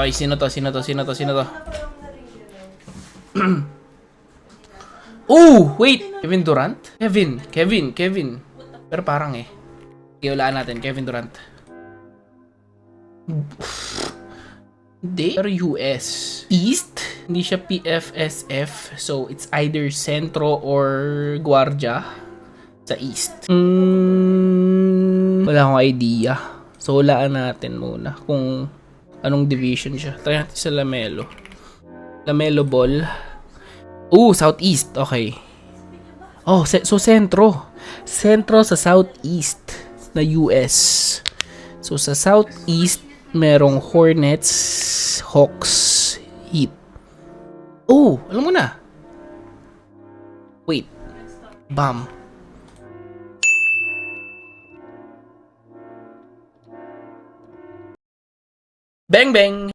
Okay, sino to? Oh, wait! Kevin Durant? Kevin. Pero parang Okay, walaan natin. Kevin Durant. Hindi. Pero US. East? Hindi siya PFSF. So, it's either Centro or Guardia sa East. Wala akong idea. So, walaan natin muna kung anong division siya. Try natin sa Lamelo. Lamelo Ball. Southeast. Okay. So Centro. Centro sa Southeast na US. So, sa Southeast, merong Hornets, Hawks, Heat. Alam mo na. Wait. Bam. Bang bang!